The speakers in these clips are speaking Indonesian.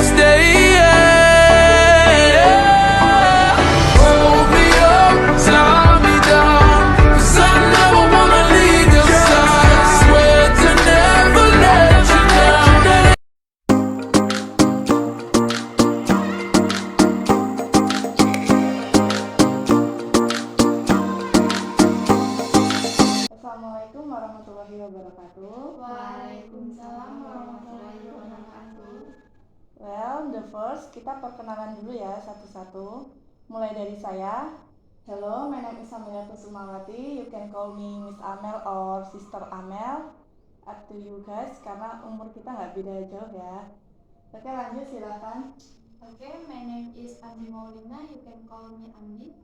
stay. Yeah. Hold me up, tie me down, 'cause I never wanna leave your side. Swear to never let you down. Assalamualaikum warahmatullahi wabarakatuh. Waalaikumsalam warahmatullahi wabarakatuh. Well, the first kita perkenalan dulu ya satu-satu. Mulai dari saya. Hello, my name is Amelia Kusumawati. You can call me Miss Amel or Sister Amel. Up to you guys, karena umur kita nggak beda jauh ya. Oke, lanjut silakan. Okay, my name is Andi Maulina. You can call me Andi.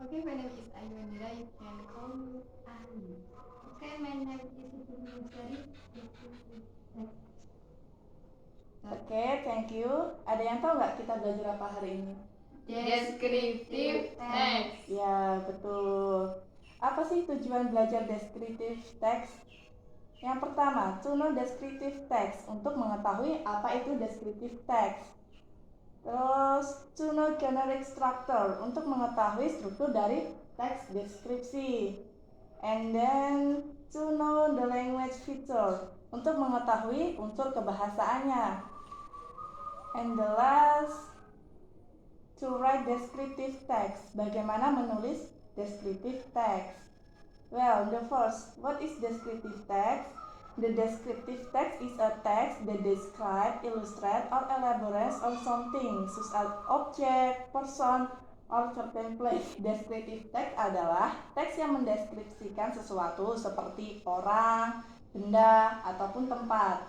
Okay, my name is Ayu Andira. You can call me Ani. Okay, my name is Siti Nurjani. Oke, thank you. Ada yang tahu nggak kita belajar apa hari ini? Descriptive text. Ya, betul. Apa sih tujuan belajar descriptive text? Yang pertama, to know descriptive text, untuk mengetahui apa itu descriptive text. Terus, to know generic structure, untuk mengetahui struktur dari teks deskripsi. And then, to know the language feature, untuk mengetahui unsur kebahasaannya. And the last, to write descriptive text, bagaimana menulis descriptive text. Well, the first, what is descriptive text? The descriptive text is a text that describes, illustrates, or elaborates on something, such as object, person, or certain place. Descriptive text adalah teks yang mendeskripsikan sesuatu seperti orang, benda, ataupun tempat.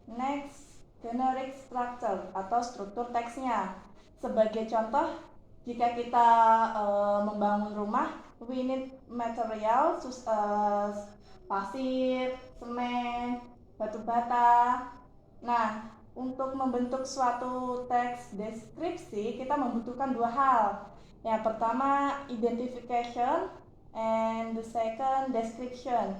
Next, generic structure atau struktur teksnya. Sebagai contoh, jika kita membangun rumah, we need material such as pasir, semen, batu bata. Nah, untuk membentuk suatu teks deskripsi, kita membutuhkan dua hal. Yang pertama, identification, and the second, description.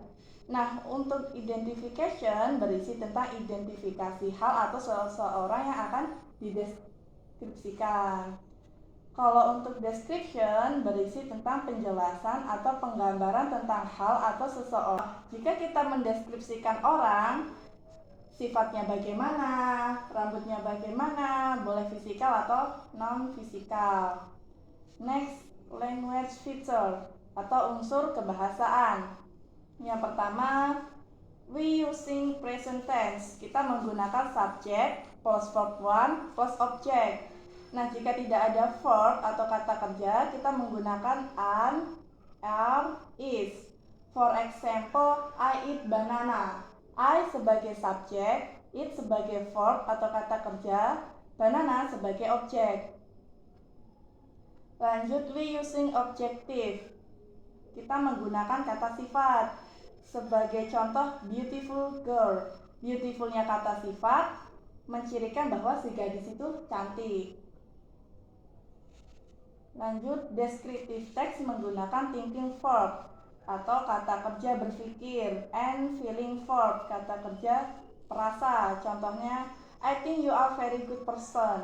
Nah, untuk identification berisi tentang identifikasi hal atau seseorang yang akan dideskripsikan. Kalau untuk description berisi tentang penjelasan atau penggambaran tentang hal atau seseorang. Jika kita mendeskripsikan orang, sifatnya bagaimana, rambutnya bagaimana, boleh fisikal atau non-fisikal. Next, language feature atau unsur kebahasaan. Yang pertama, we using present tense. Kita menggunakan subject plus verb 1 plus object. Nah, jika tidak ada verb atau kata kerja, kita menggunakan an, are, is. For example, I eat banana. I sebagai subjek, eat sebagai verb atau kata kerja, banana sebagai objek. Lanjut, we using objective. Kita menggunakan kata sifat. Sebagai contoh, beautiful girl. Beautifulnya kata sifat mencirikan bahwa si gadis itu cantik. Lanjut, descriptive text menggunakan thinking verb atau kata kerja berpikir, and feeling verb, kata kerja perasa. Contohnya, I think you are very good person.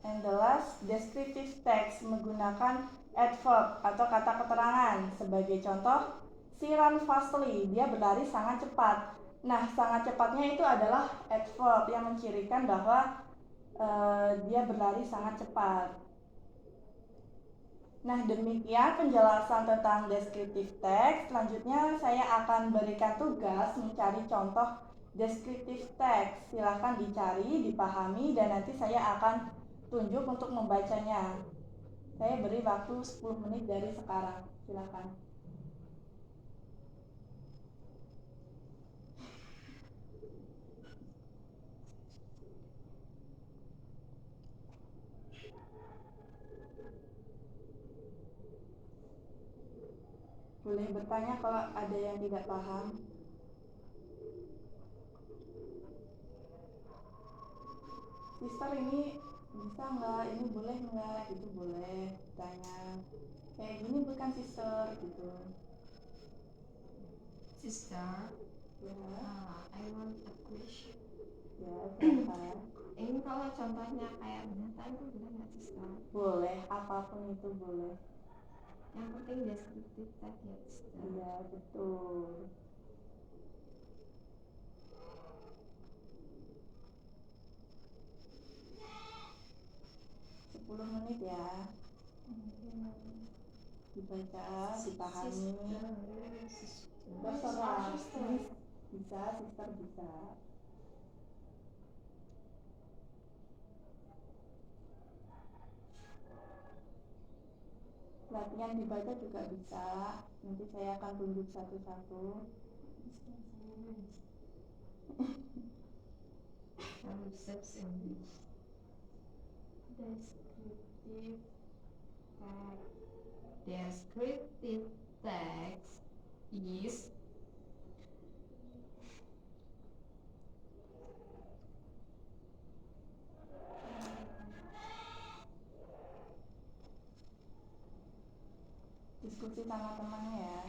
And the last, descriptive text menggunakan adverb atau kata keterangan. Sebagai contoh, she ran fastly, dia berlari sangat cepat. Nah, sangat cepatnya itu adalah adverb yang mencirikan bahwa dia berlari sangat cepat. Nah, demikian penjelasan tentang descriptive text. Selanjutnya saya akan berikan tugas mencari contoh descriptive text. Silahkan dicari, dipahami, dan nanti saya akan tunjuk untuk membacanya. Saya beri waktu 10 menit dari sekarang. Silahkan. Boleh bertanya kalau ada yang tidak paham. Sister, ini bisa nggak? Ini boleh nggak? Itu boleh tanya. Kayak gini bukan sister gitu. Sister, Ya, I want a question. ya Silahkan. Ini kalau contohnya kayak binatang itu boleh nggak sih sister? Boleh, apapun itu boleh. Yang penting deskriptif tag ya sister. Iya, betul. 10 menit ya. Dibaca, dipahami. Terserah. Bisa, sister bisa. Latihan dibaca juga bisa. Nanti saya akan tunjuk satu-satu. Descriptive text is Diskusi sama temannya ya.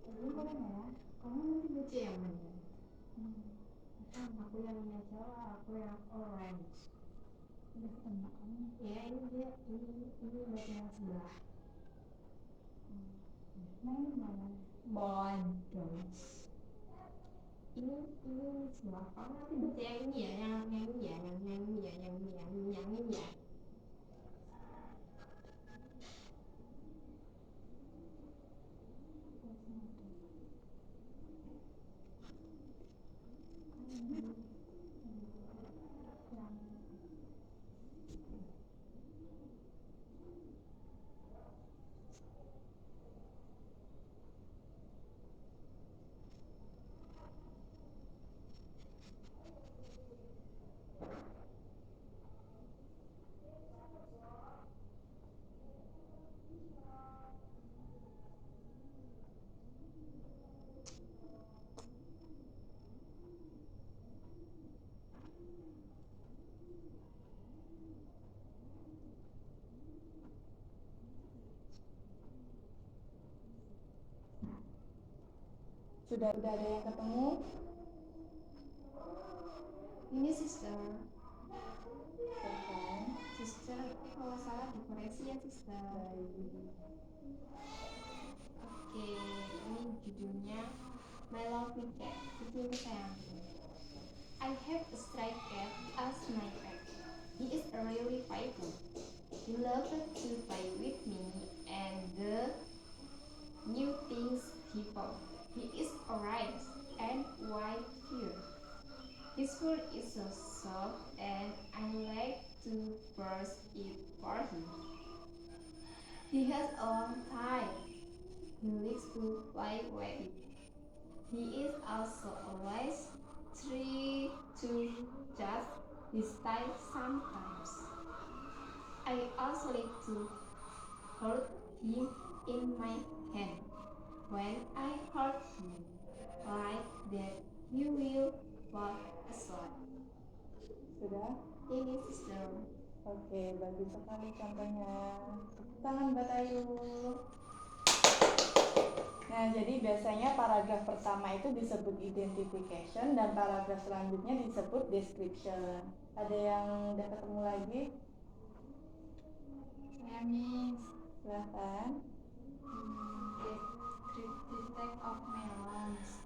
ini boleh nggak ya? Kamu nanti baca yang mana? Aku yang Jawa, aku yang orange. Udah ketemu kamu? Ya ini dia, ini baca yang sebelah. Main mana? Bodoh. Ini sebelah. Kamu nanti baca yang ini ya, yang ini ya, yang ini ya, yang ini ya. Sudah ada yang ketemu? Ini sister. Silahkan. Sister, kalau salah dikoreksi ya sister. Baik. Oke, ini judulnya My Lovely Cat, kucing kesayanganku. I have a stray cat as my pet. He is really playful. He loves to play with me and the new things he found. He is orange and white fur. His fur is so soft and I like to brush it for him. He has a long tail. He likes to play with it. He is also always try to just his tail sometimes. I also like to hold him in my hand. When I hold him like that, he will fall asleep. Sudah? Ini sister. Oke, bagus sekali contohnya. Tepuk tangan buat Ayu. Nah, jadi biasanya paragraf pertama itu disebut identification dan paragraf selanjutnya disebut description. Ada yang udah ketemu lagi? Saya Miss. Silahkan. Descriptive text of melons.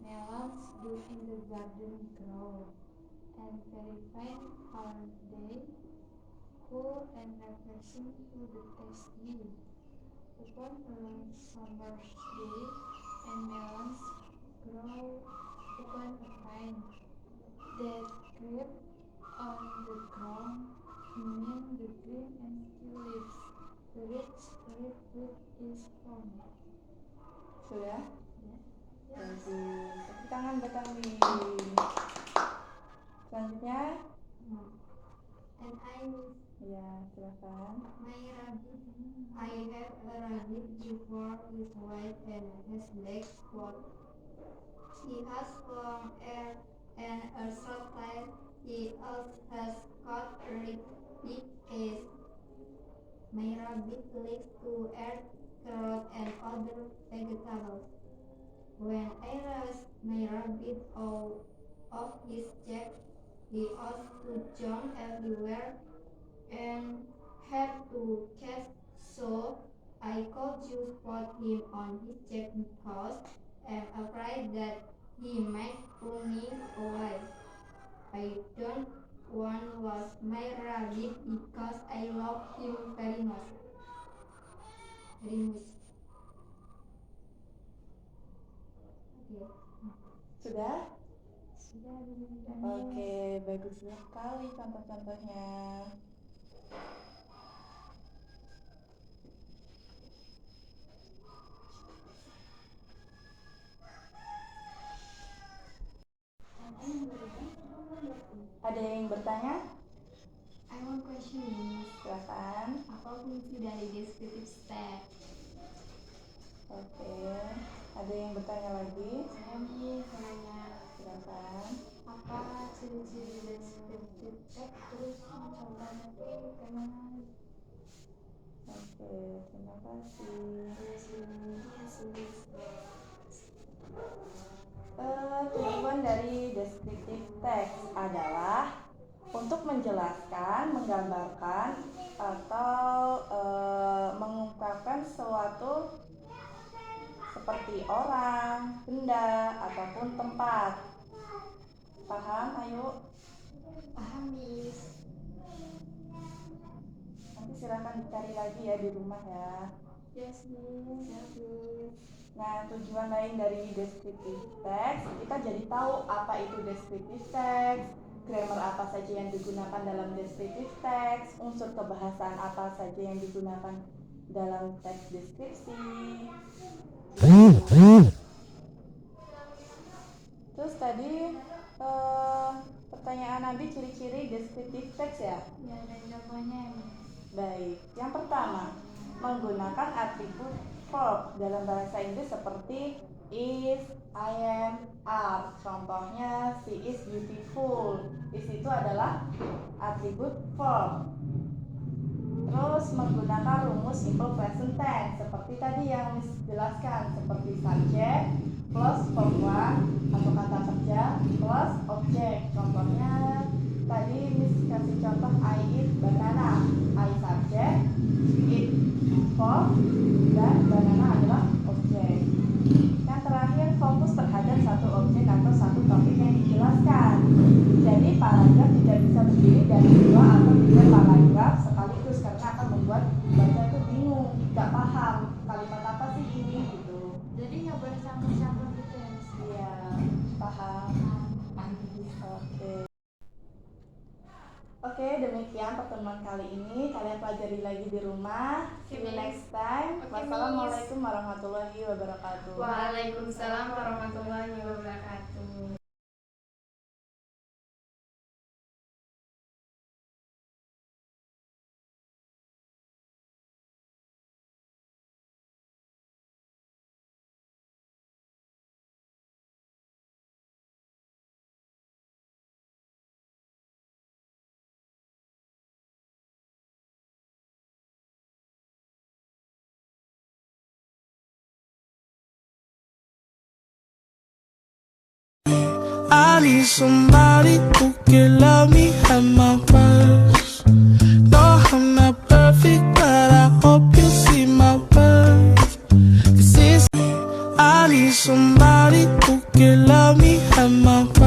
Melons do in the garden grow, and very fine are they, cool and refreshing to the taste be. Upon a long summer's day, and melons grow upon a vine that creep on the ground, among the green and still leaves. The rich fruit is formed. Sudah? Ya. Bagus. Tepuk tangan buat Awi. Selanjutnya? And Ya, silahkan. my rabbit. I have a rabbit. The fur is white and has black spots. He has long hair and a short tail. He also has got a big eyes. My rabbit likes to eat carrots and other vegetables. When I raise my rabbit bit out of his jacket. He ought to jump everywhere and had to catch, so I called you put him on his jacket because I'm afraid that he might pull me away. I don't want to lose my rabbit because I love him very much. Okay. Sudah? Sudah. Oke, bagus sekali contoh-contohnya. Ada yang bertanya? I want question Miss. Silakan. Apa fungsi dari descriptive text? Oke, ada yang bertanya lagi? Saya Miss tanya Silakan. apa ciri-ciri descriptive text, terus contohnya itu gimana? Oke, terima kasih. Tujuan dari descriptive text adalah untuk menjelaskan, menggambarkan, atau mengungkapkan sesuatu seperti orang, benda, ataupun tempat. Paham? Ayo. Paham Miss. Nanti silakan dicari lagi ya di rumah ya. Yes Miss. Nah, tujuan lain dari descriptive text, kita jadi tahu apa itu descriptive text, grammar apa saja yang digunakan dalam descriptive text, unsur kebahasaan apa saja yang digunakan dalam teks deskripsi. Terus tadi pertanyaan Nabi ciri-ciri descriptive text ya? Ya, dan contohnya Miss. Baik, yang pertama menggunakan atribut verb dalam bahasa Inggris seperti is, I am, are. Contohnya she is beautiful. Is itu adalah atribut verb. Terus menggunakan rumus simple present tense seperti tadi yang Miss jelaskan, seperti subject plus verb one atau kata kerja plus object. Contohnya tadi Miss kasih contoh I eat banana. I subject, eat verb, dan banana adalah objek. Yang terakhir fokus terhadap satu objek atau satu topik yang dijelaskan. Jadi paragraf tidak bisa berdiri dari dua atau tiga paragraf sekaligus karena akan membuat baca itu bingung, nggak paham kalimat apa sih ini gitu. Jadi nggak boleh campur-campur gitu ya Miss. Iya, paham. Oke, demikian pertemuan kali ini. Kalian pelajari lagi di rumah. See you next time. Oke, Wassalamualaikum warahmatullahi wabarakatuh. Waalaikumsalam warahmatullahi wabarakatuh. I need somebody who can love me at my worst. No, I'm not perfect, but I hope you see my worth. 'Cause it's I need somebody who can love me at my worst.